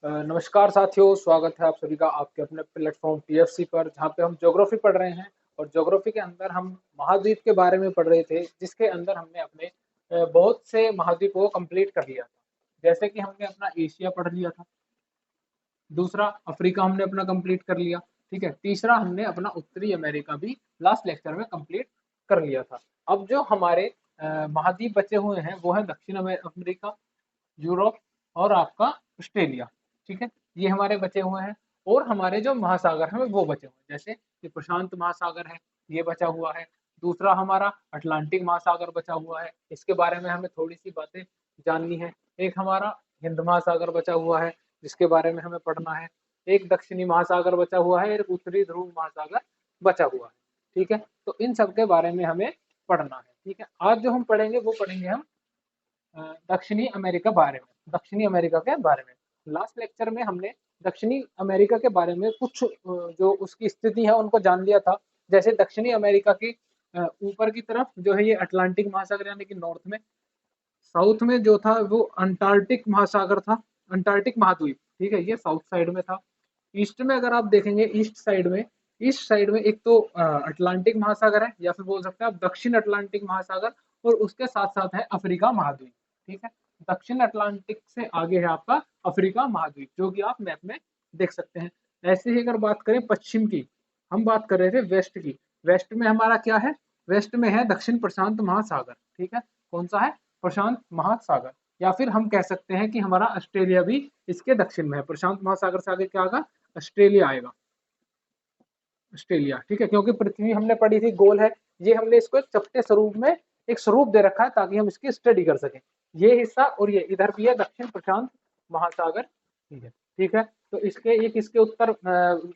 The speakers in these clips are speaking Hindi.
नमस्कार साथियों, स्वागत है आप सभी का आपके अपने प्लेटफॉर्म टीएफसी पर, जहाँ पे हम ज्योग्राफी पढ़ रहे हैं। और ज्योग्राफी के अंदर हम महाद्वीप के बारे में पढ़ रहे थे, जिसके अंदर हमने अपने बहुत से महाद्वीपों को कंप्लीट कर लिया था। जैसे कि हमने अपना एशिया पढ़ लिया था, दूसरा अफ्रीका हमने अपना कंप्लीट कर लिया, ठीक है। तीसरा हमने अपना उत्तरी अमेरिका भी लास्ट लेक्चर में कंप्लीट कर लिया था। अब जो हमारे महाद्वीप बचे हुए हैं वो है दक्षिण अमेरिका, यूरोप और आपका ऑस्ट्रेलिया, ठीक है। ये हमारे बचे हुए हैं। और हमारे जो महासागर हैं वो बचे हुए हैं, जैसे कि प्रशांत महासागर है, ये बचा हुआ है। दूसरा हमारा अटलांटिक महासागर बचा हुआ है, इसके बारे में हमें थोड़ी सी बातें जाननी है। एक हमारा हिंद महासागर बचा हुआ है, जिसके बारे में हमें पढ़ना है। एक दक्षिणी महासागर बचा हुआ है, एक उत्तरी ध्रुव महासागर बचा हुआ है, ठीक है। तो इन सब के बारे में हमें पढ़ना है, ठीक है। आज जो हम पढ़ेंगे वो पढ़ेंगे हम दक्षिणी अमेरिका बारे में, दक्षिणी अमेरिका के बारे में। लास्ट लेक्चर में हमने दक्षिणी अमेरिका के बारे में कुछ जो उसकी स्थिति है उनको जान लिया था। जैसे दक्षिणी अमेरिका की ऊपर की तरफ जो है ये अटलांटिक महासागर यानी कि नॉर्थ में, साउथ में जो था वो अंटार्कटिक महासागर था, अंटार्कटिक महाद्वीप, ठीक है, ये साउथ साइड में था। ईस्ट में अगर आप देखेंगे, ईस्ट साइड में एक तो अटलांटिक महासागर है, या फिर बोल सकते हैं आप दक्षिण अटलांटिक महासागर, और उसके साथ साथ है अफ्रीका महाद्वीप, ठीक है। दक्षिण अटलांटिक से आगे है आपका अफ्रीका महाद्वीप, जो कि आप मैप में देख सकते हैं। ऐसे ही अगर बात करें पश्चिम की, हम बात कर रहे थे वेस्ट की। वेस्ट में हमारा क्या है? वेस्ट में है दक्षिण प्रशांत महासागर, ठीक है। कौन सा है? प्रशांत महासागर। या फिर हम कह सकते हैं कि हमारा ऑस्ट्रेलिया भी इसके दक्षिण में है। प्रशांत महासागर से आगे क्या आएगा? ऑस्ट्रेलिया आएगा, ऑस्ट्रेलिया, ठीक है। क्योंकि पृथ्वी हमने पढ़ी थी गोल है, ये हमने इसको एक चपटे स्वरूप में एक स्वरूप दे रखा है ताकि हम इसकी स्टडी कर सकें। ये हिस्सा और ये इधर भी है दक्षिण प्रशांत महासागर, ठीक है, ठीक है। तो इसके ये किसके उत्तर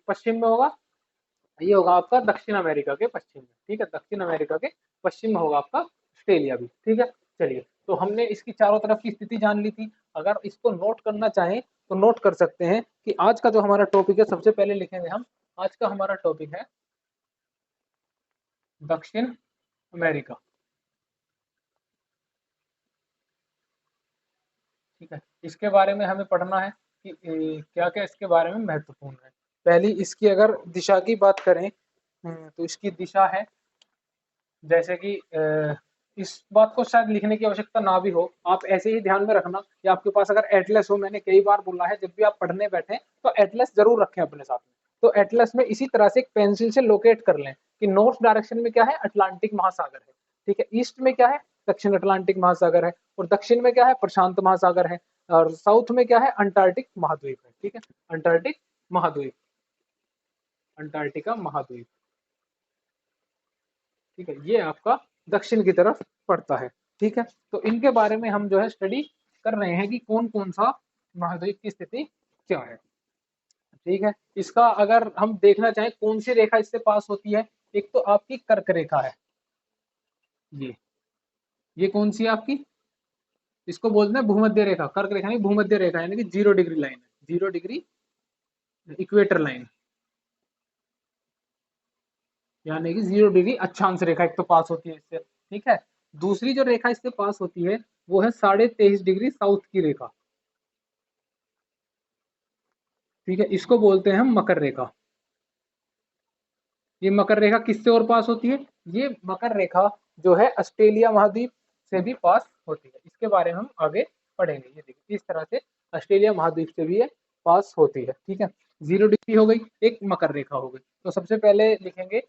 पश्चिम में होगा? ये होगा आपका दक्षिण अमेरिका के पश्चिम में, ठीक है। दक्षिण अमेरिका के पश्चिम में होगा आपका ऑस्ट्रेलिया भी, ठीक है। चलिए, तो हमने इसकी चारों तरफ की स्थिति जान ली थी। अगर इसको नोट करना चाहें तो नोट कर सकते हैं कि आज का जो हमारा टॉपिक है, सबसे पहले लिखेंगे हम, आज का हमारा टॉपिक है दक्षिण अमेरिका, ठीक है। इसके बारे में हमें पढ़ना है कि क्या क्या इसके बारे में महत्वपूर्ण है। पहली इसकी अगर दिशा की बात करें, तो इसकी दिशा है, जैसे कि इस बात को शायद लिखने की आवश्यकता ना भी हो, आप ऐसे ही ध्यान में रखना कि आपके पास अगर एटलस हो, मैंने कई बार बोला है जब भी आप पढ़ने बैठे तो एटलस जरूर रखें अपने साथ में। तो एटलस में इसी तरह से एक पेंसिल से लोकेट कर लें कि नॉर्थ डायरेक्शन में क्या है? अटलांटिक महासागर है, ठीक है। ईस्ट में क्या है? दक्षिण अटलांटिक महासागर है। और दक्षिण में क्या है? प्रशांत महासागर है। और साउथ में क्या है? अंटार्कटिक महाद्वीप है, ठीक है। अंटार्कटिक महाद्वीप, अंटार्कटिका महाद्वीप, ठीक है। ये आपका दक्षिण की तरफ पड़ता है, ठीक है। तो इनके बारे में हम जो है स्टडी कर रहे हैं कि कौन कौन सा महाद्वीप की स्थिति क्या है, ठीक है। इसका अगर हम देखना चाहें कौन सी रेखा इससे पास होती है, एक तो आपकी कर्क रेखा है, ये कौन सी है आपकी? इसको बोलते हैं भूमध्य रेखा। कर्क रेखा नहीं, भूमध्य रेखा, यानी कि 0 डिग्री लाइन है, 0 डिग्री इक्वेटर लाइन, यानी कि 0 डिग्री अक्षांश रेखा एक तो पास होती है इससे, ठीक है। दूसरी जो रेखा इससे पास होती है वो है 23.5 डिग्री साउथ की रेखा, ठीक है। इसको बोलते हैं हम मकर रेखा। ये मकर रेखा किससे और पास होती है? ये मकर रेखा जो है ऑस्ट्रेलिया महाद्वीप से भी पास होती है। इसके बारे में हम आगे पढ़ेंगे। ये देखिए, इस तरह से ऑस्ट्रेलिया महाद्वीप से भी ये पास होती है, ठीक है। 0 डिग्री हो गई, एक मकर रेखा हो गई। तो सबसे पहले लिखेंगे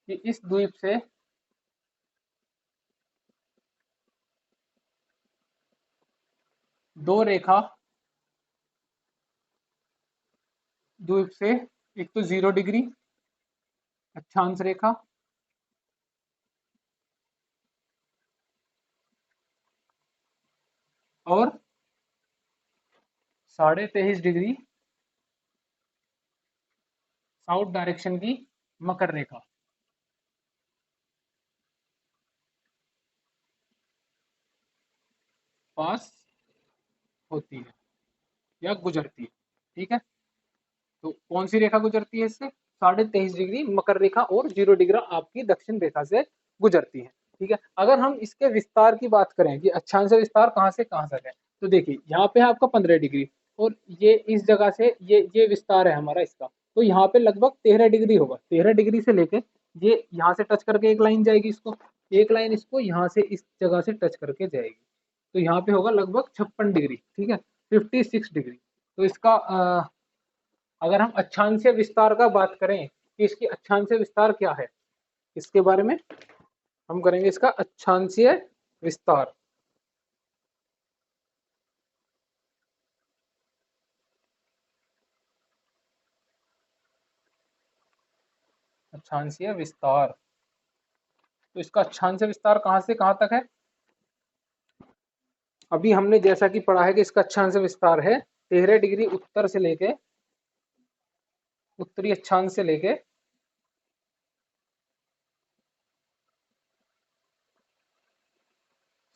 कि इस द्वीप से दो रेखा द्वीप से, एक तो 0 डिग्री अक्षांश रेखा, और 23.5 डिग्री साउथ डायरेक्शन की मकर रेखा पास होती है या गुजरती है, ठीक है। तो कौन सी रेखा गुजरती है इससे? 23.5 डिग्री मकर रेखा, और 0 डिग्री आपकी दक्षिण रेखा से गुजरती है, ठीक है। अगर हम इसके विस्तार की बात करें कि अक्षांश विस्तार कहाँ से कहाँ तक है, तो देखिए यहाँ पे है आपका 15 डिग्री, और ये इस जगह से ये विस्तार है हमारा इसका, तो यहाँ पे लगभग 13 डिग्री होगा। 13 डिग्री से लेके ये यहाँ से टच करके एक लाइन जाएगी इसको, एक लाइन इसको यहाँ से इस जगह से टच करके जाएगी, तो यहाँ पे होगा लगभग 56 डिग्री, ठीक है, 56 डिग्री। तो इसका अगर हम अक्षांशीय विस्तार का बात करें कि इसकी अक्षांशीय विस्तार क्या है, इसके बारे में हम करेंगे इसका अक्षांशीय विस्तार। अक्षांशीय विस्तार, तो इसका अक्षांशीय विस्तार कहाँ से कहाँ तक है? अभी हमने जैसा कि पढ़ा है कि इसका अक्षांशीय विस्तार है 13 डिग्री उत्तर से लेके, उत्तरी अक्षांश से लेके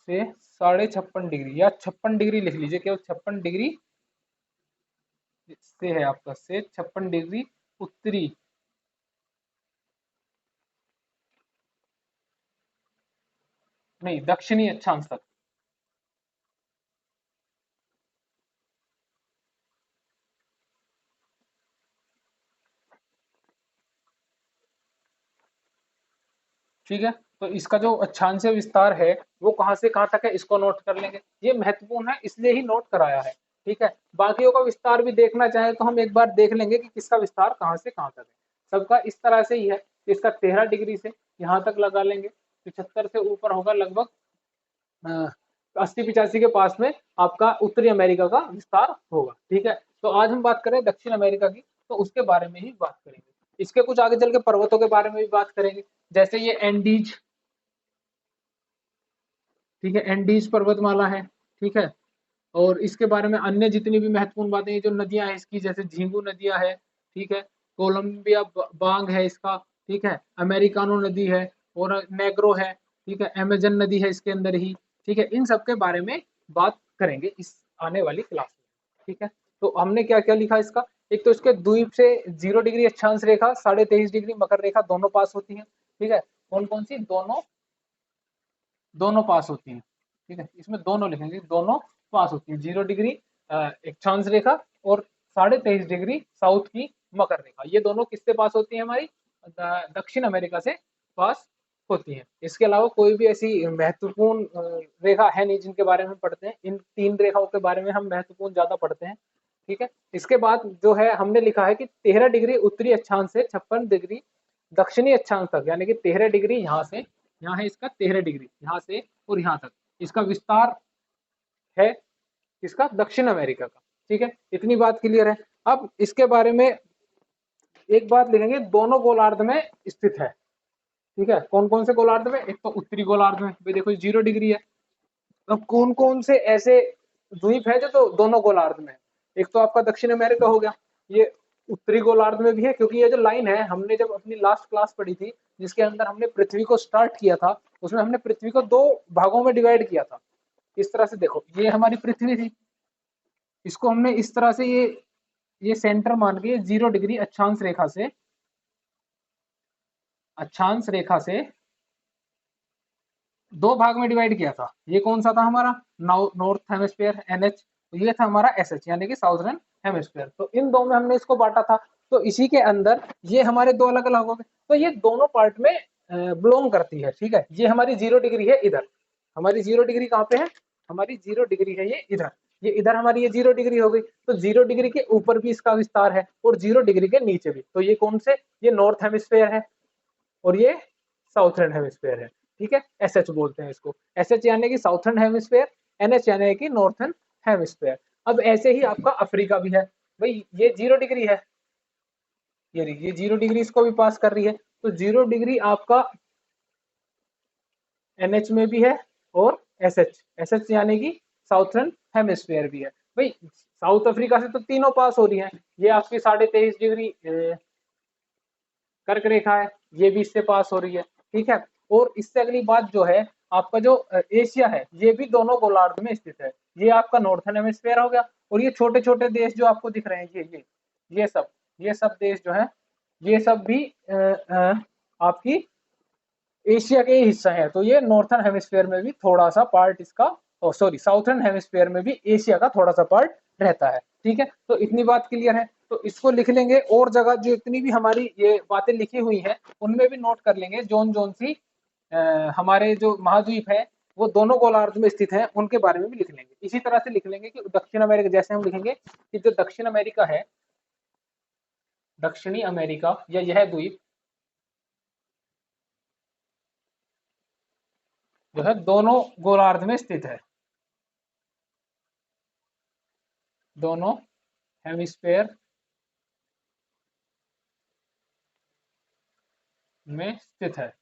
से 56.5 डिग्री, या 56 डिग्री लिख लीजिए, केवल 56 डिग्री से है आपका, से 56 डिग्री उत्तरी, नहीं दक्षिणी अक्षांश तक। ठीक है, तो इसका जो अक्षांशीय विस्तार है वो कहाँ से कहाँ तक है इसको नोट कर लेंगे, ये महत्वपूर्ण है इसलिए ही नोट कराया है। ठीक है, बाकियों का विस्तार भी देखना चाहे तो हम एक बार देख लेंगे कि किसका विस्तार कहाँ से कहाँ तक है। सबका इस तरह से ही है, इसका 13 डिग्री से यहाँ तक लगा लेंगे, 75 से ऊपर होगा लगभग 80-85 के पास में आपका उत्तरी अमेरिका का विस्तार होगा। ठीक है, तो आज हम बात करें दक्षिण अमेरिका की, तो उसके बारे में ही बात करेंगे। इसके कुछ आगे चल के पर्वतों के बारे में भी बात करेंगे, जैसे ये एंडीज, ठीक है, एंडीज पर्वतमाला है। ठीक है, और इसके बारे में अन्य जितनी भी महत्वपूर्ण बातें, ये जो नदियां हैं इसकी, जैसे झींगू नदियां है, ठीक है, कोलंबिया बांग है इसका, ठीक है, अमेरिकानो नदी है, और नेग्रो है, ठीक है, अमेजन नदी है इसके अंदर ही। ठीक है, इन सब के बारे में बात करेंगे इस आने वाली क्लास में। ठीक है, तो हमने क्या क्या लिखा इसका, एक तो इसके द्वीप से 0 डिग्री अक्षांश रेखा, 23.5 डिग्री मकर रेखा दोनों पास होती है। ठीक है, कौन कौन सी, दोनों, दोनों पास होती हैं। ठीक है, इसमें दोनों लिखेंगे, दोनों पास होती है, 0 डिग्री अक्षांश रेखा और 23.5 डिग्री साउथ की मकर रेखा, ये दोनों किससे पास होती है, हमारी दक्षिण अमेरिका से पास होती है। इसके अलावा कोई भी ऐसी महत्वपूर्ण रेखा है नहीं जिनके बारे में पढ़ते हैं, इन 3 रेखाओं के बारे में हम महत्वपूर्ण ज्यादा पढ़ते हैं। ठीक है, इसके बाद जो है हमने लिखा है कि 13 डिग्री उत्तरी अक्षांश से 56 डिग्री दक्षिणी अक्षांश तक, यानी कि 13 डिग्री यहाँ से, यहाँ है इसका 13 डिग्री यहाँ से और यहाँ तक इसका विस्तार है, इसका दक्षिण अमेरिका का। ठीक है, इतनी बात क्लियर है। अब इसके बारे में एक बात लिखेंगे, दोनों गोलार्ध में स्थित है। ठीक है, कौन कौन से गोलार्ध में, एक तो उत्तरी गोलार्ध में, भाई देखो 0 डिग्री है। अब कौन कौन से ऐसे द्वीप है जो तो दोनों गोलार्ध में है, एक तो आपका दक्षिण अमेरिका हो गया, ये उत्तरी गोलार्ध में भी है, क्योंकि ये जो लाइन है हमने जब अपनी लास्ट क्लास पढ़ी थी जिसके अंदर हमने पृथ्वी को स्टार्ट किया था, उसमें हमने पृथ्वी को 2 भागों में डिवाइड किया था। इस तरह से देखो, ये हमारी पृथ्वी थी, इसको हमने इस तरह से ये सेंटर मान के 0 डिग्री अक्षांश रेखा से, अक्षांश रेखा से 2 भाग में डिवाइड किया था। ये कौन सा था हमारा, नॉर्थ हेमिस्फीयर NH, ये था हमारा SH यानी कि साउदर्न हेमिस्फीयर। तो इन दो में हमने इसको बांटा था, तो इसी के अंदर ये हमारे दो अलग अलग हो गए, तो ये दोनों पार्ट में बिलोंग करती है। ठीक है, ये हमारी 0 डिग्री है इधर, हमारी 0 डिग्री कहाँ पे है, हमारी 0 डिग्री है ये इधर, ये इधर हमारी ये 0 डिग्री हो गई, तो 0 डिग्री के ऊपर भी इसका विस्तार है और 0 डिग्री के नीचे भी। तो ये कौन से, ये नॉर्थ हेमिस्फीयर है और ये साउथर्न हेमिस्फीयर है। ठीक है, SH बोलते हैं इसको, SH यानी कि साउथर्न हेमिस्फीयर, NH यानी कि नॉर्थर्न हेमिस्फीयर। अब ऐसे ही आपका अफ्रीका भी है, भाई ये 0 डिग्री है, ये 0 डिग्री इसको भी पास कर रही है, तो 0 डिग्री आपका NH में भी है और SH यानी कि साउथर्न हेमिस्फीयर भी है। भाई साउथ अफ्रीका से तो तीनों पास हो रही है, ये आपकी 23.5 डिग्री कर्क रेखा है, ये भी इससे पास हो रही है। ठीक है, और इससे अगली बात जो है आपका जो एशिया है, ये भी दोनों गोलार्ध में स्थित है, ये आपका नॉर्थर्न हेमिस्फीयर हो गया। और ये छोटे छोटे देश जो आपको दिख रहे हैं, ये सब देश जो है, ये सब भी आपकी एशिया के ही हिस्सा है, तो ये नॉर्थर्न हेमिस्फीयर में भी थोड़ा सा पार्ट इसका सॉरी साउथर्न हेमिस्फीयर में भी एशिया का थोड़ा सा पार्ट रहता है। ठीक है, तो इतनी बात क्लियर है। तो इसको लिख लेंगे, और जगह जो इतनी भी हमारी ये बातें लिखी हुई हैं उनमें भी नोट कर लेंगे जोन जोन सी हमारे जो महाद्वीप है वो दोनों गोलार्ध में स्थित हैं उनके बारे में भी लिख लेंगे। इसी तरह से लिख लेंगे कि दक्षिण अमेरिका, जैसे हम लिखेंगे कि जो दक्षिण अमेरिका है, दक्षिणी अमेरिका या यह द्वीप जो है दोनों गोलार्ध में स्थित है, दोनों हेमिस्फेयर में स्थित है।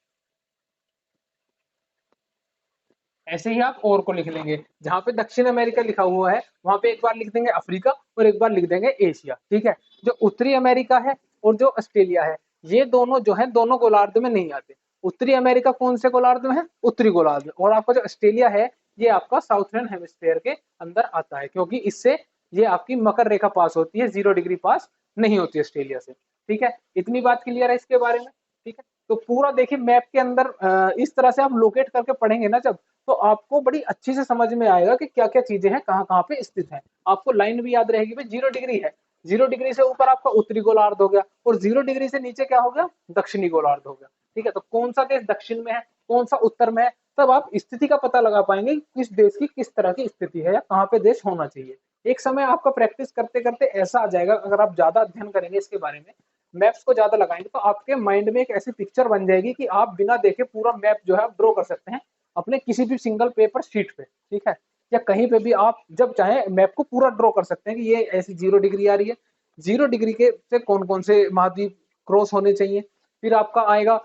ऐसे ही आप और को लिख लेंगे, जहां पे दक्षिण अमेरिका लिखा हुआ है वहां पे एक बार लिख देंगे अफ्रीका और एक बार लिख देंगे एशिया। ठीक है, जो उत्तरी अमेरिका है और जो ऑस्ट्रेलिया है ये दोनों जो है दोनों गोलार्ध में नहीं आते। उत्तरी अमेरिका कौन से गोलार्ध में है? उत्तरी गोलार्ध में। और आपका जो ऑस्ट्रेलिया है ये आपका साउथर्न हेमिस्फेयर के अंदर आता है, क्योंकि इससे ये आपकी मकर रेखा पास होती है, 0 डिग्री पास नहीं होती ऑस्ट्रेलिया से। ठीक है, इतनी बात क्लियर है इसके बारे में। ठीक है, तो पूरा देखिए मैप के अंदर इस तरह से आप लोकेट करके पढ़ेंगे ना जब, तो आपको बड़ी अच्छी से समझ में आएगा कि क्या क्या चीजें हैं, कहाँ कहाँ पे स्थित है। आपको लाइन भी याद रहेगी भाई, 0 डिग्री है, 0 डिग्री से ऊपर आपका उत्तरी गोलार्ध हो गया और 0 डिग्री से नीचे क्या हो गया? दक्षिणी गोलार्ध हो गया। ठीक है, तो कौन सा देश दक्षिण में है, कौन सा उत्तर में है, तब आप स्थिति का पता लगा पाएंगे किस देश की किस तरह की स्थिति है या कहाँ पे देश होना चाहिए। एक समय आपका प्रैक्टिस करते करते ऐसा आ जाएगा, अगर आप ज्यादा अध्ययन करेंगे इसके बारे में, मैप्स को ज्यादा लगाएंगे, तो आपके माइंड में एक ऐसी पिक्चर बन जाएगी कि आप बिना देखे पूरा मैप जो है आप ड्रॉ कर सकते हैं अपने किसी भी सिंगल पेपर शीट पे। ठीक है, या कहीं पे भी आप जब चाहे मैप को पूरा ड्रॉ कर सकते हैं कि ये ऐसी 0 डिग्री आ रही है, 0 डिग्री के से कौन कौन से महाद्वीप क्रॉस होने चाहिए, फिर आपका आएगा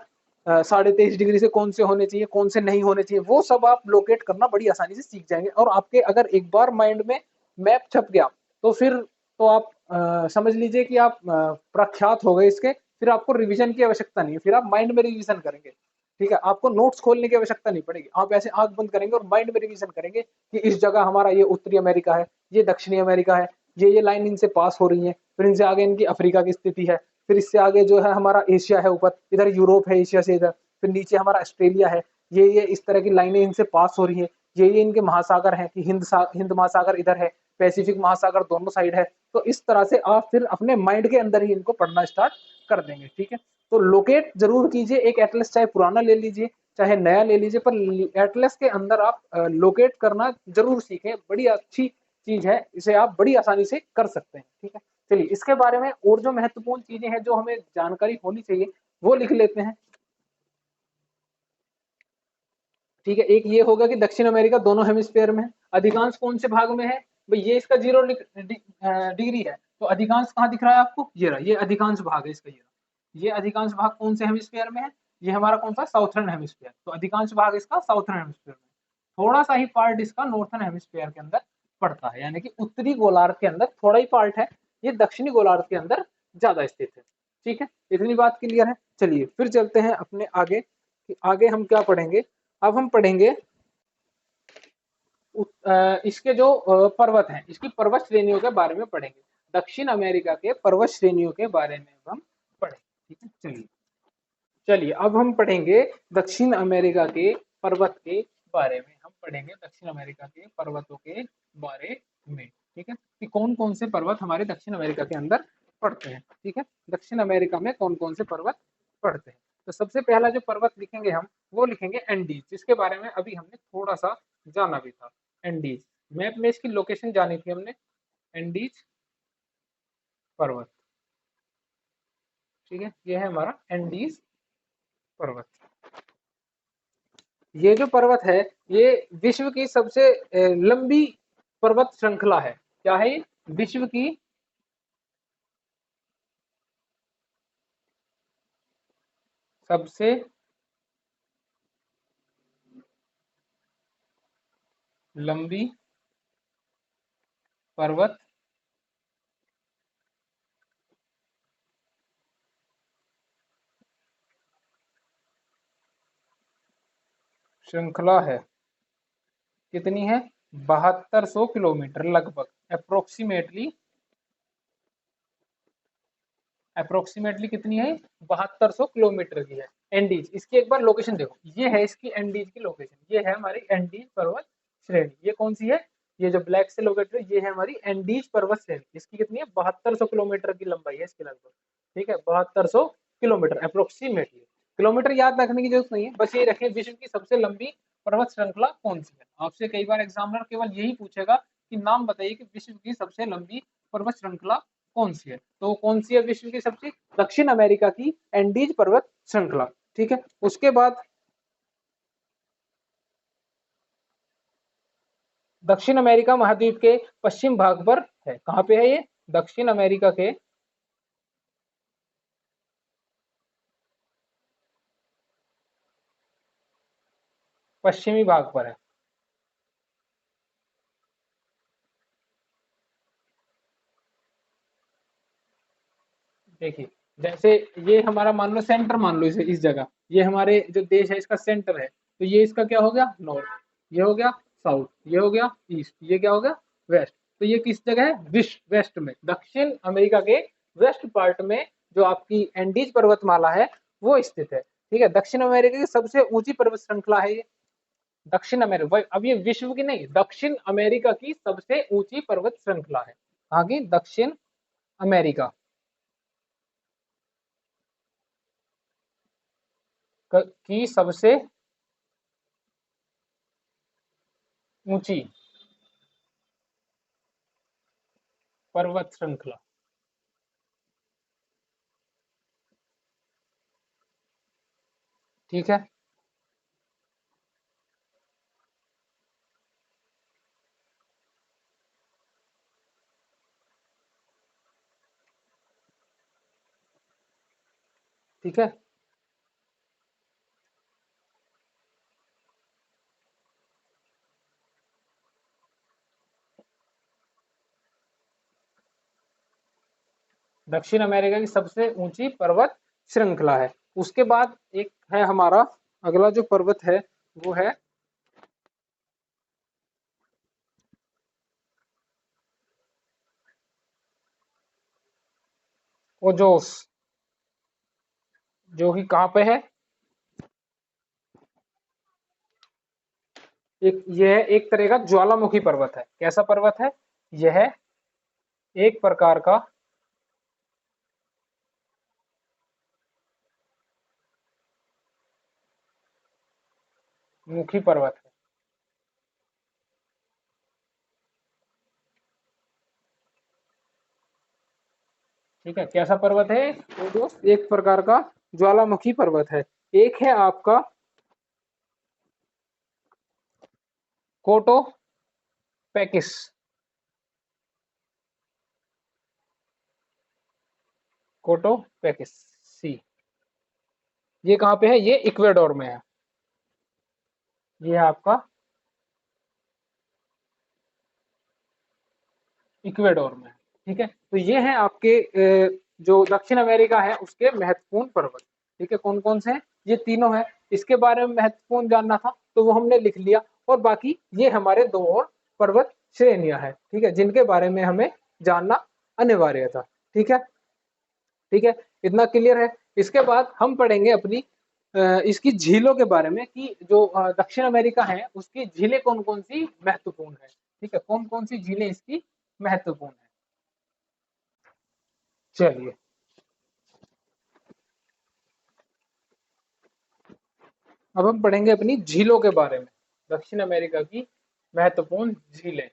23.5 डिग्री से कौन से होने चाहिए कौन से नहीं होने चाहिए, वो सब आप लोकेट करना बड़ी आसानी से सीख जाएंगे। और आपके अगर एक बार माइंड में मैप छप गया तो फिर तो आप समझ लीजिए कि आप प्रख्यात हो गए इसके, फिर आपको रिवीजन की आवश्यकता नहीं है, फिर आप माइंड में रिवीजन करेंगे। ठीक है, आपको नोट्स खोलने की आवश्यकता नहीं पड़ेगी, आप ऐसे आंख बंद करेंगे और माइंड में रिवीजन करेंगे कि इस जगह हमारा ये उत्तरी अमेरिका है, ये दक्षिणी अमेरिका है, ये लाइन इनसे पास हो रही है, फिर इनसे आगे इनकी अफ्रीका की स्थिति है, फिर इससे आगे जो है हमारा एशिया है, ऊपर इधर यूरोप है एशिया से इधर, फिर नीचे हमारा ऑस्ट्रेलिया है, ये इस तरह की लाइनें इनसे पास हो रही है, ये इनके महासागर हैं कि हिंद महासागर इधर है, पैसिफिक महासागर दोनों साइड है। तो इस तरह से आप फिर अपने माइंड के अंदर ही इनको पढ़ना स्टार्ट कर देंगे। ठीक है, तो लोकेट जरूर कीजिए, एक एटलस चाहे पुराना ले लीजिए चाहे नया ले लीजिए, पर एटलस के अंदर आप लोकेट करना जरूर सीखें, बड़ी अच्छी चीज है, इसे आप बड़ी आसानी से कर सकते हैं। ठीक है, चलिए इसके बारे में और जो महत्वपूर्ण चीजें हैं जो हमें जानकारी होनी चाहिए वो लिख लेते हैं। ठीक है, एक ये होगा कि दक्षिण अमेरिका दोनों हेमिस्फेयर में है, अधिकांश कौन से भाग में है भाई, ये इसका 0 डिग्री है, तो अधिकांश कहाँ दिख रहा है आपको? ये रहा, ये अधिकांश भाग है इसका, ये अधिकांश भाग कौन से हेमिस्फेयर में है? ये हमारा कौन सा? साउथर्न हेमिस्फेयर, तो अधिकांश भाग इसका साउथर्न हेमिस्फेयर में, थोड़ा सा ही पार्ट इसका नॉर्थर्न हेमिस्फेयर के अंदर पड़ता है, यानी कि उत्तरी गोलार्ध के अंदर थोड़ा ही पार्ट है, ये दक्षिणी गोलार्ध के अंदर ज्यादा स्थित है। ठीक है, इतनी बात क्लियर है। चलिए फिर चलते हैं अपने आगे, कि आगे हम क्या पढ़ेंगे। अब हम पढ़ेंगे इसके जो पर्वत हैं, इसकी पर्वत श्रेणियों के बारे में पढ़ेंगे, दक्षिण अमेरिका के पर्वत श्रेणियों के बारे में हम पढ़ेंगे। ठीक है, चलिए चलिए अब हम पढ़ेंगे दक्षिण अमेरिका के पर्वत के बारे में, हम पढ़ेंगे दक्षिण अमेरिका के पर्वतों के बारे में। ठीक है, कि कौन कौन से पर्वत हमारे दक्षिण अमेरिका के अंदर पड़ते हैं। ठीक है, दक्षिण अमेरिका में कौन कौन से पर्वत पड़ते हैं। तो सबसे पहला जो पर्वत लिखेंगे हम वो लिखेंगे एंडीज, जिसके बारे में अभी हमने थोड़ा सा जाना भी था। एंडीज, मैप में इसकी लोकेशन जानी थी हमने, एंडीज पर्वत। ठीक है, ये है हमारा एंडीज पर्वत। ये जो पर्वत है ये विश्व की सबसे लंबी पर्वत श्रृंखला है। क्या है ये? विश्व की सबसे लंबी पर्वत श्रृंखला है। कितनी है? 7200 किलोमीटर लगभग, अप्रोक्सीमेटली, अप्रोक्सीमेटली कितनी है? 7200 किलोमीटर की है एंडीज। इसकी एक बार लोकेशन देखो, ये है इसकी एंडीज की लोकेशन, ये है हमारी एंडीज पर्वत श्रेणी। ये कौन सी है? ये जो ब्लैक से लोकेटेड है, ये है हमारी एंडीज पर्वत श्रेणी। इसकी कितनी है? 7200 किलोमीटर की लंबाई है इसकी लगभग। ठीक है, 7200 किलोमीटर अप्रोक्सीमेटली। किलोमीटर याद रखने की जरूरत नहीं है, बस ये रखें विश्व की सबसे लंबी पर्वत श्रृंखला कौन सी है। आपसे कई बार एग्जामिनर केवल यही पूछेगा कि नाम बताइए कि विश्व की सबसे लंबी पर्वत श्रृंखला कौन सी है। तो कौन सी है विश्व की सबसे? दक्षिण अमेरिका की एंडीज पर्वत श्रृंखला। ठीक है, उसके बाद दक्षिण अमेरिका महाद्वीप के पश्चिम भाग पर है। कहां पे है ये? दक्षिण अमेरिका के पश्चिमी भाग पर है। देखिए, जैसे ये हमारा मान लो सेंटर, मान लो इसे, इस जगह ये हमारे जो देश है इसका सेंटर है, तो ये इसका क्या हो गया? नॉर्थ। ये हो गया साउथ। ये हो गया ईस्ट। ये क्या हो गया? वेस्ट। तो ये किस जगह है? विश्व वेस्ट में, दक्षिण अमेरिका के वेस्ट पार्ट में जो आपकी एंडीज पर्वतमाला है वो स्थित है। ठीक है, दक्षिण अमेरिका की सबसे ऊंची पर्वत श्रृंखला है ये। दक्षिण अमेरिका, अब ये विश्व की नहीं, दक्षिण अमेरिका की सबसे ऊंची पर्वत श्रृंखला है। कहाँ की? दक्षिण अमेरिका की सबसे ऊंची पर्वत श्रृंखला। ठीक है, ठीक है। दक्षिण अमेरिका की सबसे ऊंची पर्वत श्रृंखला है। उसके बाद एक है हमारा अगला जो पर्वत है वो है ओजोस, जो कि कहाँ पे है? यह एक तरह का ज्वालामुखी पर्वत है। कैसा पर्वत है? यह एक प्रकार का मुखी पर्वत है। ठीक है, कैसा पर्वत है? ओजोस एक प्रकार का ज्वालामुखी पर्वत है। एक है आपका कोटो पैकिस। कोटो पैकिस सी। ये कहाँ पे है? ये इक्वेडोर में है। ये है आपका इक्वेडोर में। ठीक है, तो ये है आपके जो दक्षिण अमेरिका है उसके महत्वपूर्ण पर्वत। ठीक है, कौन कौन से हैं? ये तीनों हैं। इसके बारे में महत्वपूर्ण जानना था तो वो हमने लिख लिया। और बाकी ये हमारे दो और पर्वत श्रेणियां हैं, ठीक है, जिनके बारे में हमें जानना अनिवार्य था। ठीक है, ठीक है, इतना क्लियर है। इसके बाद हम पढ़ेंगे अपनी इसकी झीलों के बारे में कि जो दक्षिण अमेरिका है उसकी झीलें कौन कौन सी महत्वपूर्ण है। ठीक है, कौन कौन सी झीलें इसकी महत्वपूर्ण है। चलिए, अब हम पढ़ेंगे अपनी झीलों के बारे में। दक्षिण अमेरिका की महत्वपूर्ण झीलें।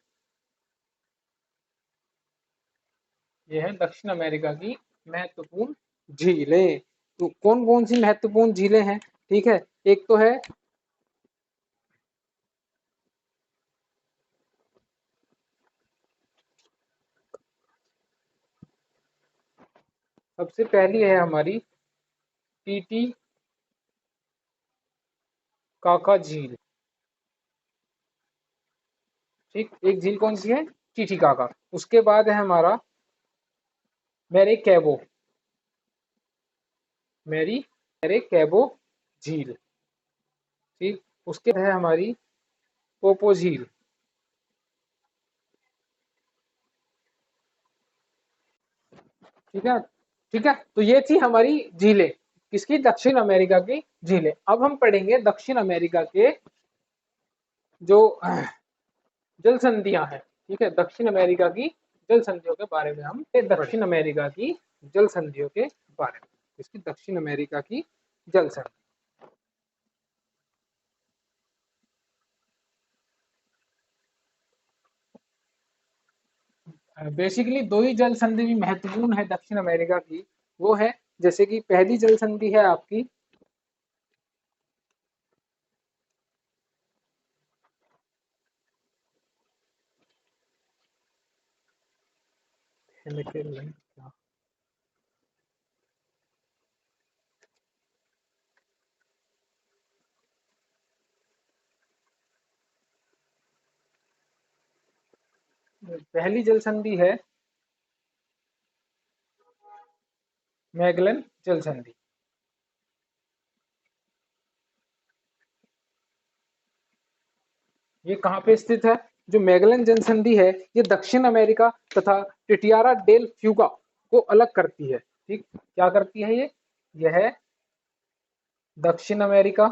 ये है दक्षिण अमेरिका की महत्वपूर्ण झीलें। तो कौन कौन सी महत्वपूर्ण झीलें हैं? ठीक है, एक तो है सबसे पहली है हमारी टीटी काका झील। ठीक, एक झील कौन सी है? टीटी काका। उसके बाद है हमारा मेरे कैबो, मेरी मेरे कैबो झील। ठीक, उसके बाद है हमारी पोपो झील। ठीक है, ठीक है, तो ये थी हमारी झीलें, किसकी? दक्षिण अमेरिका की झीलें। अब हम पढ़ेंगे दक्षिण अमेरिका के जो जल संधियां हैं। ठीक है, दक्षिण अमेरिका की जल संधियों के बारे में हम दक्षिण अमेरिका की जल संधियों के बारे में, इसकी दक्षिण अमेरिका की जल संधि। बेसिकली दो ही जल संधि भी महत्वपूर्ण है दक्षिण अमेरिका की, वो है जैसे कि पहली जल संधि है आपकी पहली जल संधि है मैगलन जल संधि। ये कहाँ पे स्थित है? जो मैगलन जल संधि है ये दक्षिण अमेरिका तथा टिटियारा डेल फ्यूगा को अलग करती है। ठीक, क्या करती है ये? यह है दक्षिण अमेरिका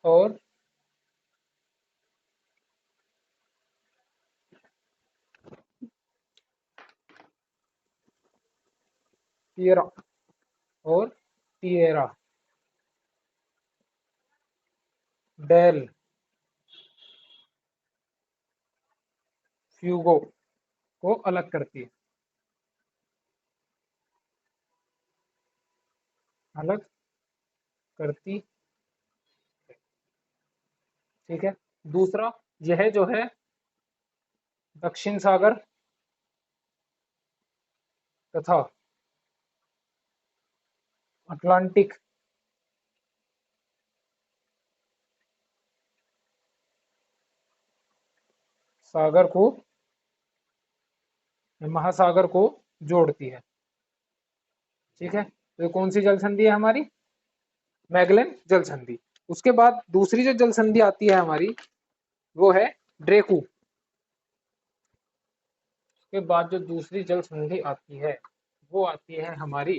और टिएरा और टिएरा डेल फ्यूगो को अलग करती है, अलग करती। ठीक है, दूसरा यह जो है दक्षिण सागर तथा अटलांटिक सागर को, महासागर को जोड़ती है। ठीक है, तो कौन सी जल संधि है हमारी? मैगलन जल संधि। उसके बाद दूसरी जो जल संधि आती है हमारी वो है ड्रेकू। उसके बाद जो दूसरी जल संधि आती है वो आती है हमारी,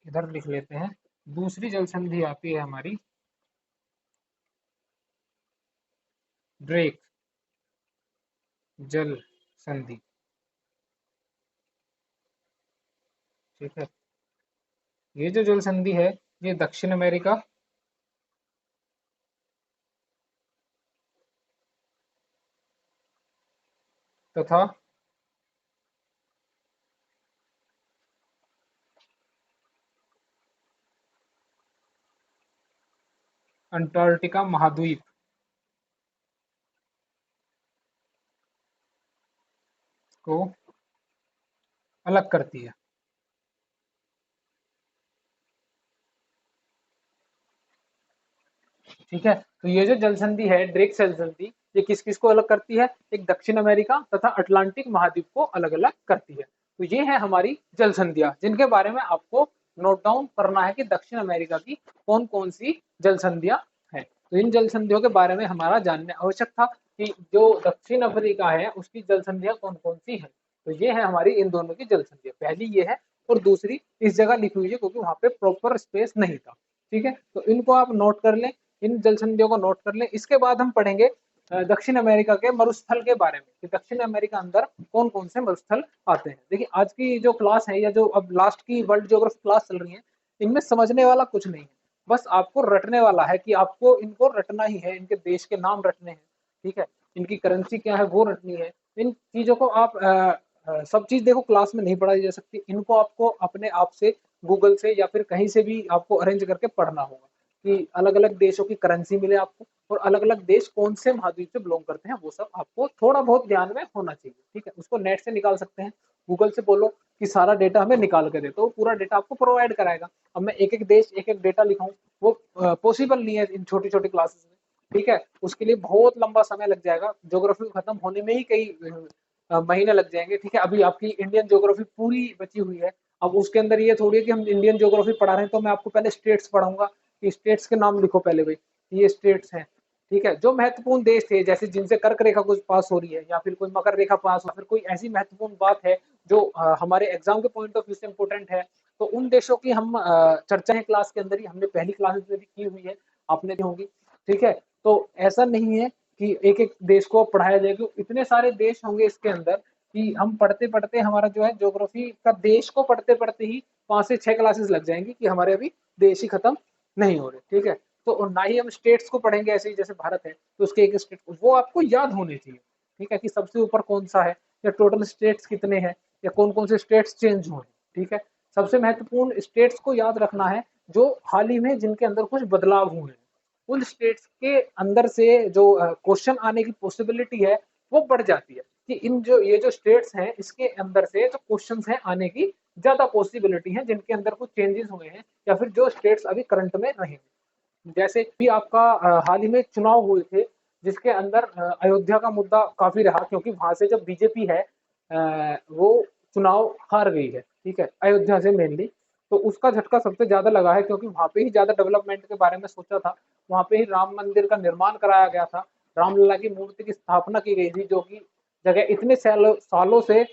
इधर लिख लेते हैं, दूसरी जल संधि आती है हमारी ड्रेक जल संधि। ठीक है, ये जो जल संधि है ये दक्षिण अमेरिका तथा अंटार्कटिका महाद्वीप को अलग करती है। ठीक है, तो ये जो जल संधि है ड्रेक जल संधि, ये किस किस को अलग करती है? एक दक्षिण अमेरिका तथा अटलांटिक महाद्वीप को अलग अलग करती है। तो ये है हमारी जल संधियां जिनके बारे में आपको नोट डाउन करना है कि दक्षिण अमेरिका की कौन कौन सी जल संधियां हैं। तो इन जल संधियों के बारे में हमारा जानना आवश्यक था कि जो दक्षिण अफ्रीका है उसकी जल संधियां कौन कौन सी है। तो ये है हमारी इन दोनों की जल संधियां, पहली ये है और दूसरी इस जगह लिखी हुई है क्योंकि वहां पे प्रॉपर स्पेस नहीं था। ठीक है, तो इनको आप नोट कर लें, इन जल संधियों को नोट कर लें। इसके बाद हम पढ़ेंगे दक्षिण अमेरिका के मरुस्थल के बारे में कि दक्षिण अमेरिका अंदर कौन कौन से मरुस्थल आते हैं। देखिए आज की जो क्लास है या जो अब लास्ट की वर्ल्ड ज्योग्राफी क्लास चल रही है, इनमें समझने वाला कुछ नहीं है, बस आपको रटने वाला है कि आपको इनको रटना ही है, इनके देश के नाम रटने हैं। ठीक है, इनकी करेंसी क्या है वो रटनी है। इन चीजों को आप सब चीज देखो क्लास में नहीं पढ़ाई जा सकती, इनको आपको अपने आप से गूगल से या फिर कहीं से भी आपको अरेंज करके पढ़ना होगा कि अलग अलग देशों की करेंसी मिले आपको और अलग अलग देश कौन से महाद्वीप से बिलोंग करते हैं वो सब आपको थोड़ा बहुत ध्यान में होना चाहिए। ठीक है, उसको नेट से निकाल सकते हैं, गूगल से बोलो कि सारा डेटा हमें निकाल के दे, तो पूरा डेटा आपको प्रोवाइड कराएगा। अब मैं एक एक देश एक एक डेटा लिखाऊं वो पॉसिबल नहीं है इन छोटी छोटी क्लासेस में। ठीक है, उसके लिए बहुत लंबा समय लग जाएगा, ज्योग्राफी खत्म होने में ही कई महीने लग जाएंगे। ठीक है, अभी आपकी इंडियन ज्योग्राफी पूरी बची हुई है। अब उसके अंदर ये थोड़ी है कि हम इंडियन ज्योग्राफी पढ़ा रहे हैं तो मैं आपको पहले स्टेट्स पढ़ाऊंगा कि स्टेट्स के नाम लिखो पहले भाई, ये स्टेट्स हैं। ठीक है, जो महत्वपूर्ण देश थे जैसे जिनसे कर्क रेखा कुछ पास हो रही है या फिर कोई मकर रेखा पास हो, फिर कोई ऐसी महत्वपूर्ण बात है जो हमारे एग्जाम के पॉइंट ऑफ व्यू से इम्पोर्टेंट है, तो उन देशों की हम चर्चा है क्लास के अंदर ही, हमने पहली क्लासेस में भी की हुई है, आपने दी होंगी। ठीक है, तो ऐसा नहीं है कि एक एक देश को पढ़ाया जाएगा, इतने सारे देश होंगे इसके अंदर कि हम पढ़ते पढ़ते हमारा जो है ज्योग्राफी का देश को पढ़ते पढ़ते ही 5 से 6 क्लासेस लग जाएंगी कि हमारे अभी देश ही खत्म नहीं हो रहे। ठीक है, तो ना ही हम स्टेट्स को पढ़ेंगे ऐसे ही, जैसे भारत है तो उसके एक स्टेट वो आपको याद होने चाहिए। ठीक है, कि सबसे ऊपर कौन सा है, या टोटल स्टेट्स कितने हैं, या कौन कौन से स्टेट्स चेंज हुए। ठीक है, सबसे महत्वपूर्ण स्टेट्स को याद रखना है जो हाल ही में जिनके अंदर कुछ बदलाव हुए हैं, उन स्टेट्स के अंदर से जो क्वेश्चन आने की पॉसिबिलिटी है वो बढ़ जाती है, कि इन जो ये जो स्टेट्स हैं इसके अंदर से जो क्वेश्चंस हैं आने की ज्यादा पॉसिबिलिटी है, जिनके अंदर कुछ चेंजेस हुए हैं या फिर जो स्टेट्स अभी करंट में रहे। जैसे भी आपका हाल ही में चुनाव हुए थे जिसके अंदर अयोध्या का मुद्दा काफी रहा, क्योंकि वहां से जब बीजेपी है वो चुनाव हार गई है। ठीक है, अयोध्या से मेनली, तो उसका झटका सबसे ज्यादा लगा है, क्योंकि वहां पे ही ज्यादा डेवलपमेंट के बारे में सोचा था, वहां पे ही राम मंदिर का निर्माण कराया गया था, रामलला की मूर्ति की स्थापना की गई थी, जो कि जगह इतने सालों से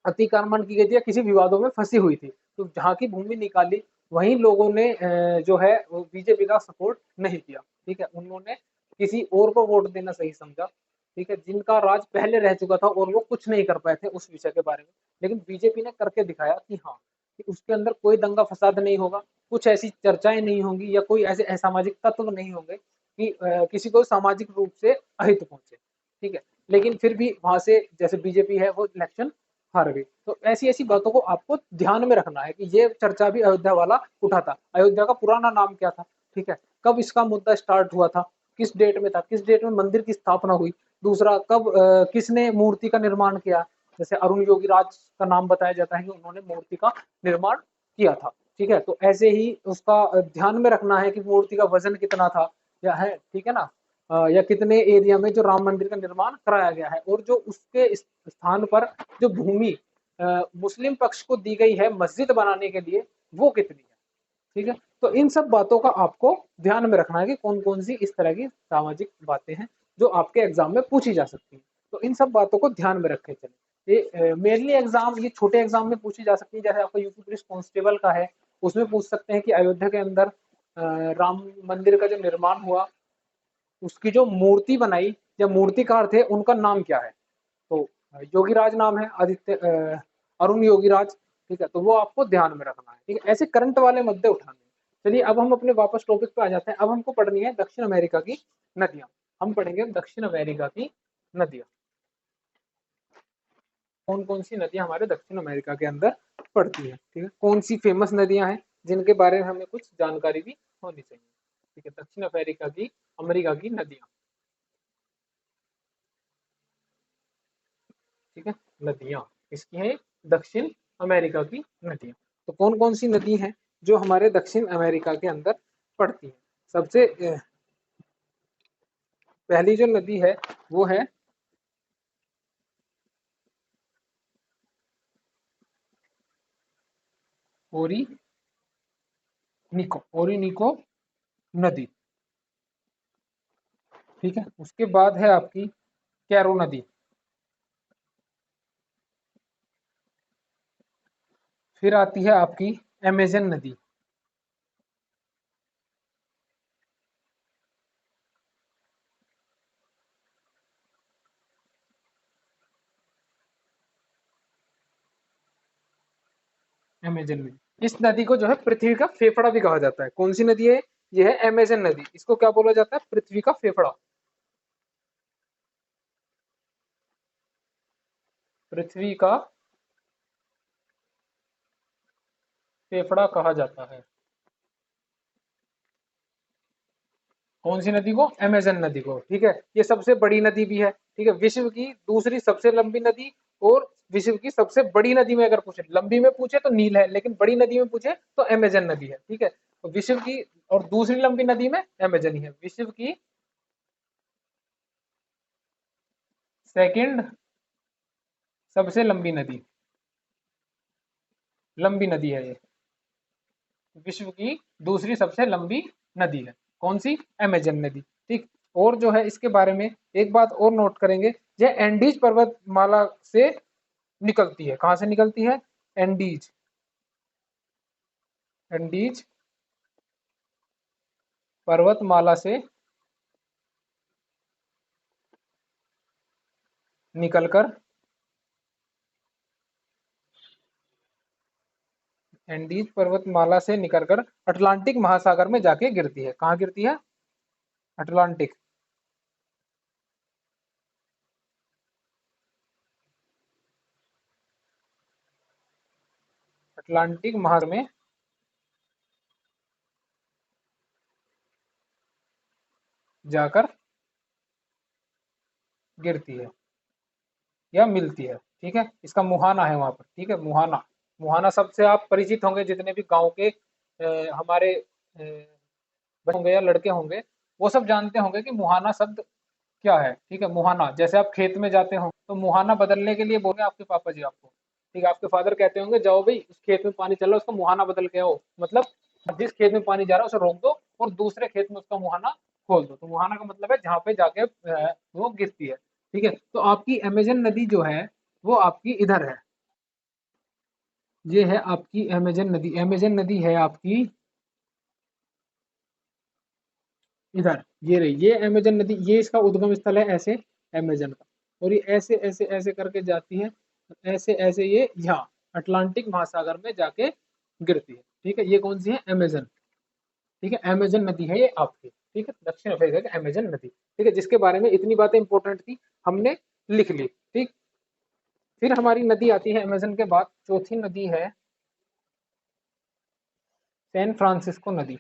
अतिक्रमण की गई थी या किसी विवादों में फंसी हुई थी, तो जहाँ की भूमि निकाली वहीं लोगों ने जो है वो बीजेपी का सपोर्ट नहीं किया। ठीक है, उन्होंने किसी और को वोट देना सही समझा। ठीक है, जिनका राज पहले रह चुका था और वो कुछ नहीं कर पाए थे उस विषय के बारे में, लेकिन बीजेपी ने करके दिखाया कि हाँ, कि उसके अंदर कोई दंगा फसाद नहीं होगा, कुछ ऐसी चर्चाएं नहीं होंगी या कोई ऐसे असामाजिक तत्व नहीं होंगे कि किसी को सामाजिक रूप से अहित पहुंचे। ठीक है, लेकिन फिर भी वहां से जैसे बीजेपी है वो इलेक्शन हार गई। तो ऐसी ऐसी बातों को आपको ध्यान में रखना है कि ये चर्चा भी अयोध्या वाला उठा था। अयोध्या का पुराना नाम क्या था, ठीक है, कब इसका मुद्दा स्टार्ट हुआ था, किस डेट में था, किस डेट में मंदिर की स्थापना हुई, दूसरा कब किसने मूर्ति का निर्माण किया, जैसे अरुण योगी राज का नाम बताया जाता है कि उन्होंने मूर्ति का निर्माण किया था। ठीक है, तो ऐसे ही उसका ध्यान में रखना है कि मूर्ति का वजन कितना था या है, ठीक है ना, या कितने एरिया में जो राम मंदिर का निर्माण कराया गया है, और जो उसके स्थान पर जो भूमि मुस्लिम पक्ष को दी गई है मस्जिद बनाने के लिए वो कितनी है। ठीक है, तो इन सब बातों का आपको ध्यान में रखना है कि कौन कौन सी इस तरह की सामाजिक बातें हैं जो आपके एग्जाम में पूछी जा सकती हैं। तो इन सब बातों को ध्यान में रखे चले। ये मेनली एग्जाम, ये छोटे एग्जाम में पूछी जा सकती है, जैसे आपका यूपी पुलिस कांस्टेबल का है, उसमें पूछ सकते हैं कि अयोध्या के अंदर राम मंदिर का जो निर्माण हुआ उसकी जो मूर्ति बनाई या मूर्तिकार थे उनका नाम क्या है, तो योगीराज नाम है, आदित्य अरुण योगीराज। ठीक है, तो वो आपको ध्यान में रखना है। ठीक है, ऐसे करंट वाले मुद्दे उठाने हैं। चलिए अब हम अपने वापस टॉपिक पे आ जाते हैं। अब हमको पढ़नी है दक्षिण अमेरिका की नदियां। हम पढ़ेंगे दक्षिण अमेरिका की नदियां, कौन कौन सी नदियां हमारे दक्षिण अमेरिका के अंदर पड़ती है। ठीक है, कौन सी फेमस नदियां हैं जिनके बारे में हमें कुछ जानकारी भी होनी चाहिए। ठीक है, दक्षिण अमेरिका की नदियां। ठीक है, नदियां किसकी हैं, दक्षिण अमेरिका की नदियां। तो कौन कौन सी नदी हैं जो हमारे दक्षिण अमेरिका के अंदर पड़ती है। सबसे पहली जो नदी है वो है ओरिनिको नदी। ठीक है, उसके बाद है आपकी कैरो नदी, फिर आती है आपकी अमेजन नदी। अमेजन नदी, इस नदी को जो है पृथ्वी का फेफड़ा भी कहा जाता है। कौन सी नदी है, यह है अमेजन नदी। इसको क्या बोला जाता है, पृथ्वी का फेफड़ा। पृथ्वी का फेफड़ा कहा जाता है कौन सी नदी को, अमेजन नदी को। ठीक है, ये सबसे बड़ी नदी भी है। ठीक है, विश्व की दूसरी सबसे लंबी नदी और विश्व की सबसे बड़ी नदी में अगर पूछे, लंबी में पूछे तो नील है, लेकिन बड़ी नदी में पूछे तो अमेजन नदी है। ठीक है, तो विश्व की और दूसरी लंबी नदी में अमेजन ही है। विश्व की सेकंड सबसे लंबी नदी है ये, विश्व की दूसरी सबसे लंबी नदी है। कौन सी, अमेजन नदी। ठीक, और जो है इसके बारे में एक बात और नोट करेंगे, यह एंडीज पर्वतमाला से निकलती है। कहां से निकलती है? एंडीज, एंडीज पर्वतमाला से निकलकर, एंडीज पर्वतमाला से निकलकर अटलांटिक महासागर में जाके गिरती है। कहाँ गिरती है? अटलांटिक, अटलांटिक महासागर में जाकर गिरती है या मिलती है। ठीक है, इसका मुहाना है वहां पर। ठीक है, मुहाना, मुहाना शब्द से आप परिचित होंगे, जितने भी गांव के हमारे बच्चे होंगे या लड़के होंगे वो सब जानते होंगे कि मुहाना शब्द क्या है। ठीक है, मुहाना, जैसे आप खेत में जाते हो तो मुहाना बदलने के लिए बोले आपके पापा जी आपको, ठीक है, आपके फादर कहते होंगे जाओ भाई उस खेत में पानी चल रहा है उसका मुहाना बदल के आओ, मतलब जिस खेत में पानी जा रहा है उसे रोक दो और दूसरे खेत में उसका मुहाना खोल दो। तो मुहाना का मतलब है जहाँ पे जाके वो गिरती है। ठीक है, तो आपकी अमेजन नदी जो है वो आपकी इधर है, ये है आपकी अमेजन नदी। अमेजन नदी है आपकी इधर, ये रही, ये अमेजन नदी, ये इसका उद्गम स्थल है ऐसे, अमेजन का। और ये ऐसे ऐसे ऐसे करके जाती है, ऐसे ऐसे ये यहाँ अटलांटिक महासागर में जाके गिरती है। ठीक है, ये कौन सी है? अमेजन। ठीक है, अमेजन नदी है ये आपकी। ठीक है, दक्षिण अफ्रीका की अमेजन नदी। ठीक है, जिसके बारे में इतनी बातें इंपॉर्टेंट थी हमने लिख ली। ठीक, फिर हमारी नदी आती है अमेजन के बाद, चौथी नदी है सैन फ्रांसिस्को नदी।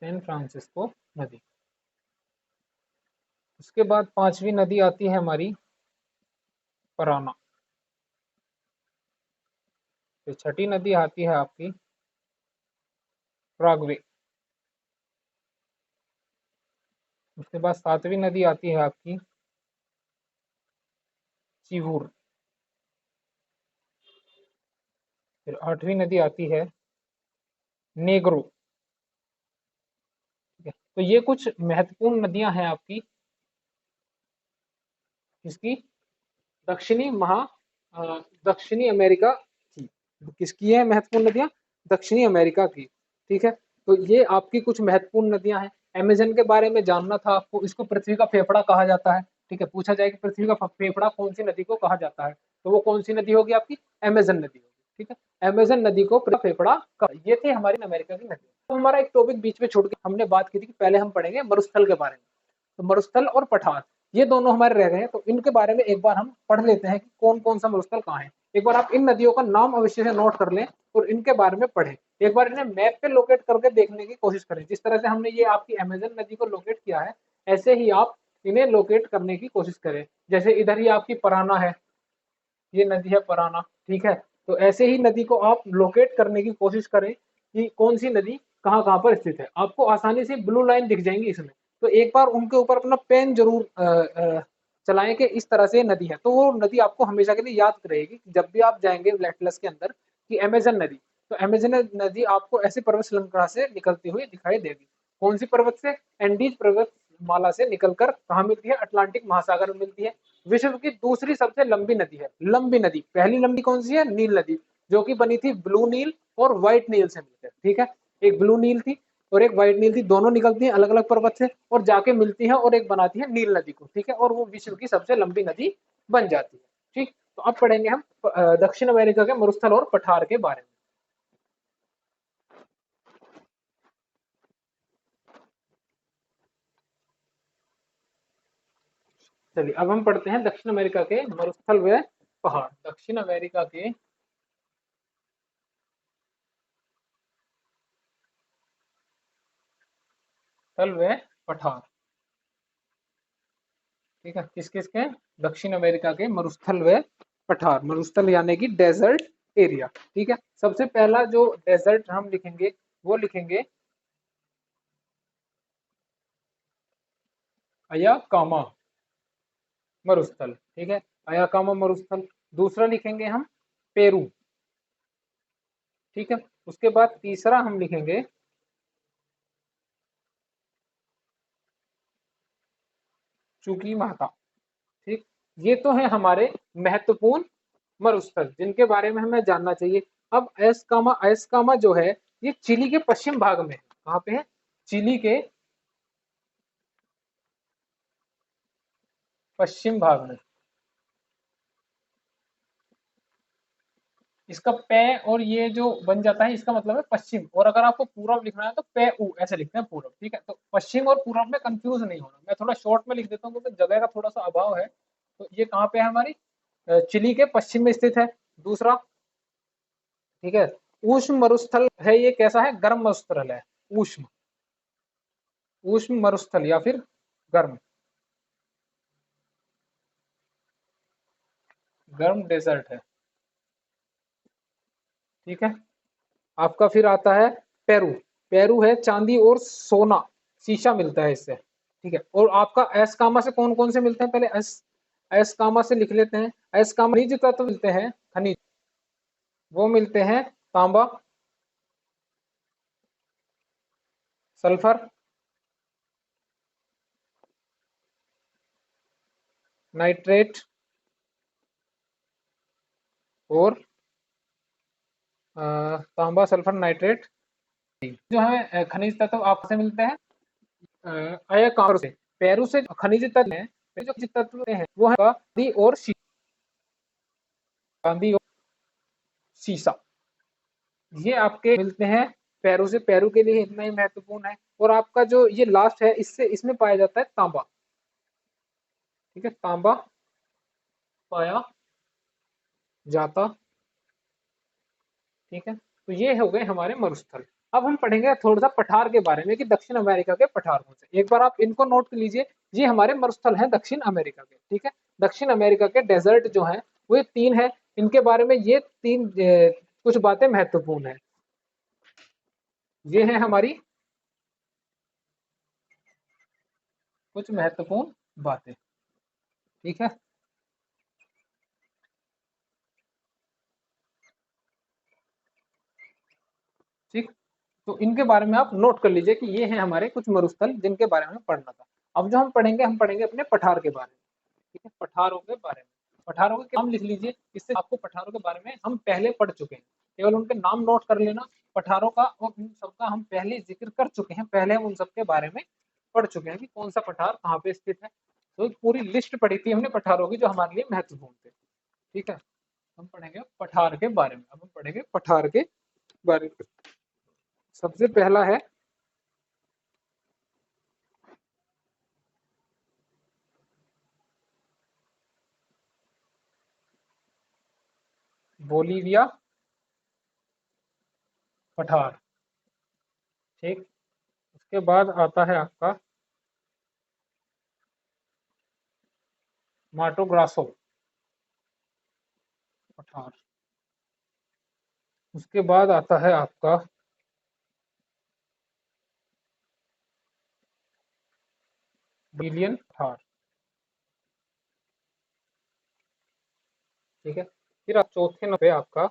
सैन फ्रांसिस्को नदी। उसके बाद पांचवी नदी आती है हमारी पराना। तो छठी नदी आती है आपकी प्रागवे। उसके बाद सातवीं नदी आती है आपकी चिवूर। फिर आठवीं नदी आती है नेग्रो। ठीक है, तो ये कुछ महत्वपूर्ण नदियां हैं आपकी इसकी दक्षिणी महा दक्षिणी अमेरिका की। किसकी है महत्वपूर्ण नदियां? दक्षिणी अमेरिका की। ठीक है, तो ये आपकी कुछ महत्वपूर्ण नदियां हैं। अमेजन के बारे में जानना था आपको, इसको पृथ्वी का फेफड़ा कहा जाता है। ठीक है, पूछा जाए कि पृथ्वी का फेफड़ा कौन सी नदी को कहा जाता है, तो वो कौन सी नदी होगी? आपकी अमेजन नदी होगी। ठीक है, अमेजन नदी को फेफड़ा ये थी हमारी अमेरिका की नदी। तो हमारा एक टॉपिक बीच में छूट गया, हमने बात की थी कि पहले हम पढ़ेंगे मरुस्थल के बारे में। तो मरुस्थल और पठार ये दोनों हमारे रह गए हैं, तो इनके बारे में एक बार हम पढ़ लेते हैं कि कौन कौन सा मरुस्थल कहाँ है। एक बार आप इन नदियों का नाम अवश्य से नोट कर लें और इनके बारे में पढ़ें। एक बार इन्हें मैप पे लोकेट करके देखने की कोशिश करें। जिस तरह से हमने ये आपकी अमेजन नदी को लोकेट किया है, ऐसे ही आप इन्हें लोकेट करने की कोशिश करें। जैसे इधर ही आपकी पराना है, ये नदी है पराना। ठीक है, तो ऐसे ही नदी को आप लोकेट करने की कोशिश करें कि कौन सी नदी कहाँ कहाँ पर स्थित है। आपको आसानी से ब्लू लाइन दिख जाएंगी इसमें, तो एक बार उनके ऊपर अपना पेन जरूर चलाएं कि इस तरह से नदी है, तो वो नदी आपको हमेशा के लिए याद रहेगी। जब भी आप जाएंगे एटलस के अंदर कि अमेजन नदी, तो अमेजन नदी आपको ऐसे पर्वत श्रृंखला से निकलती हुई दिखाई देगी। कौन सी पर्वत से? एंडीज पर्वत माला से निकलकर कहाँ मिलती है? अटलांटिक महासागर में मिलती है। विश्व की दूसरी सबसे लंबी नदी है, लंबी नदी। पहली लंबी कौन सी है? नील नदी, जो कि बनी थी ब्लू नील और व्हाइट नील से मिलकर। ठीक है, एक ब्लू नील थी और एक व्हाइट नील थी, दोनों निकलती हैं अलग अलग पर्वत से और जाके मिलती है और एक बनाती है नील नदी को। ठीक है, और वो विश्व की सबसे लंबी नदी बन जाती है। ठीक, तो अब पढ़ेंगे हम दक्षिण अमेरिका के मरुस्थल और पठार के बारे में। चलिए अब हम पढ़ते हैं दक्षिण अमेरिका के मरुस्थल व पहाड़। दक्षिण अमेरिका के स्थल व पठार। ठीक है, किस किस के? दक्षिण अमेरिका के मरुस्थल व पठार। मरुस्थल यानी कि डेजर्ट एरिया। ठीक है, सबसे पहला जो डेजर्ट हम लिखेंगे वो लिखेंगे अयाकामा मरुस्थल। ठीक है, अयाकामा मरुस्थल। दूसरा लिखेंगे हम पेरू। ठीक है। उसके बाद तीसरा हम लिखेंगे चुकीमाता। ठीक, ये तो है हमारे महत्वपूर्ण मरुस्थल जिनके बारे में हमें जानना चाहिए। अब एस्कामा जो है ये चिली के पश्चिम भाग में है। कहाँ पे है? चिली के पश्चिम भाग में। इसका पे और ये जो बन जाता है इसका मतलब है पश्चिम, और अगर आपको पूरब लिखना है तो पे उ ऐसे लिखते हैं पूरब। ठीक है, तो पश्चिम और पूरब में कंफ्यूज नहीं होना। मैं थोड़ा शॉर्ट में लिख देता हूँ क्योंकि जगह का थोड़ा सा अभाव है। तो ये कहाँ पे है? हमारी चिली के पश्चिम में स्थित है। दूसरा, ठीक है, उष्ण मरुस्थल है। ये कैसा है? गर्म मरुस्थल है। उष्ण उष्ण मरुस्थल या फिर गर्म गर्म डेजर्ट है। ठीक है, आपका फिर आता है पेरू। पेरू है चांदी और सोना, शीशा मिलता है इससे। ठीक है, और आपका एस्कामा से कौन कौन से मिलते हैं? पहले एस्कामा से लिख लेते हैं। एस्कामा खनिज तत्व मिलते हैं, खनिज वो मिलते हैं तांबा, सल्फर, नाइट्रेट और तांबा, सल्फर, नाइट्रेट। जो हमें खनिज तत्व आपसे मिलते हैं अयस्कांवर से। पेरू से खनिज तत्व हैं, जो खनिज तत्व हैं वो है चांदी और शीशा। ये आपके मिलते हैं पेरू से। पेरू के लिए इतना ही महत्वपूर्ण है। और आपका जो ये लास्ट है इससे इसमें पाया जाता है तांबा। ठीक है, तांबा पाया जाता। ठीक है, तो ये हो गए हमारे मरुस्थल। अब हम पढ़ेंगे थोड़ा सा पठार के बारे में कि दक्षिण अमेरिका के पठार कौन से। एक बार आप इनको नोट कर लीजिए, ये हमारे मरुस्थल हैं दक्षिण अमेरिका के। ठीक है, दक्षिण अमेरिका के डेजर्ट जो हैं वो ये तीन है। इनके बारे में ये तीन कुछ बातें महत्वपूर्ण है। ये है हमारी कुछ महत्वपूर्ण बातें। ठीक है, ठीक, तो इनके बारे में आप नोट कर लीजिए कि ये हैं हमारे कुछ मरुस्थल जिनके बारे में पढ़ना था। अब जो हम पढ़ेंगे अपने पठार के बारे में। ठीक है, पठारों के बारे में। पठारों के नाम लिख लीजिए, इससे आपको पठारों के बारे में हम पहले पढ़ चुके हैं। केवल उनके नाम नोट कर लेना पठारों का, और उन सबका हम पहले जिक्र कर चुके हैं। पहले हम उन सबके बारे में पढ़ चुके हैं कि कौन सा पठार कहाँ पे स्थित है। तो एक पूरी लिस्ट पढ़ी थी हमने पठारों की जो हमारे लिए महत्वपूर्ण थे। ठीक है, हम पढ़ेंगे पठार के बारे में। अब हम पढ़ेंगे पठार के बारे में। सबसे पहला है बोलीविया पठार। ठीक, उसके बाद आता है आपका माटो ग्रासो पठार। उसके बाद आता है आपका बिलियन पठार। ठीक है, फिर आप चौथे नंबर पे आपका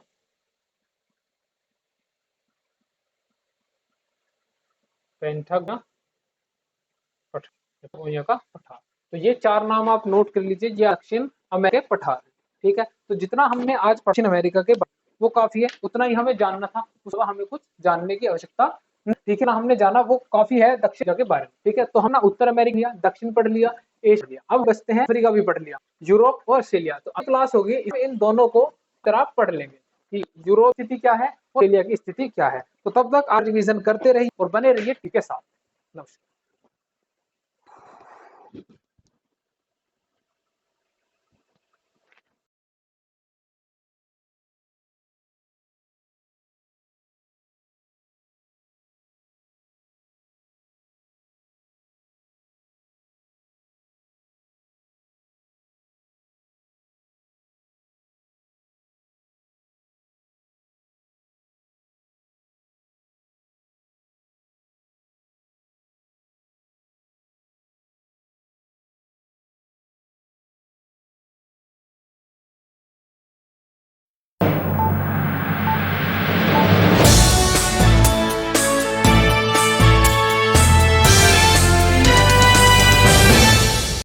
पेंटागना पठार का पठार। तो ये चार नाम आप नोट कर लीजिए, ये दक्षिण अमेरिका के पठार। ठीक है, तो जितना हमने आज दक्षिण अमेरिका के वो काफी है, उतना ही हमें जानना था। उसके बाद हमें कुछ जानने की आवश्यकता। ठीक है ना, हमने जाना वो काफी है दक्षिण के बारे में। ठीक है, तो हमने उत्तर अमेरिका लिया, दक्षिण पढ़ लिया, एशिया लिया। अब बचते हैं अफ्रीका भी पढ़ लिया, यूरोप और ऑस्ट्रेलिया। तो अब क्लास होगी इन दोनों को तरह पढ़ लेंगे कि यूरोप की स्थिति क्या है और ऑस्ट्रेलिया की स्थिति क्या है। तो तब तक आज रिवीजन करते रहिए और बने रहिए टीके साथ। नमस्कार।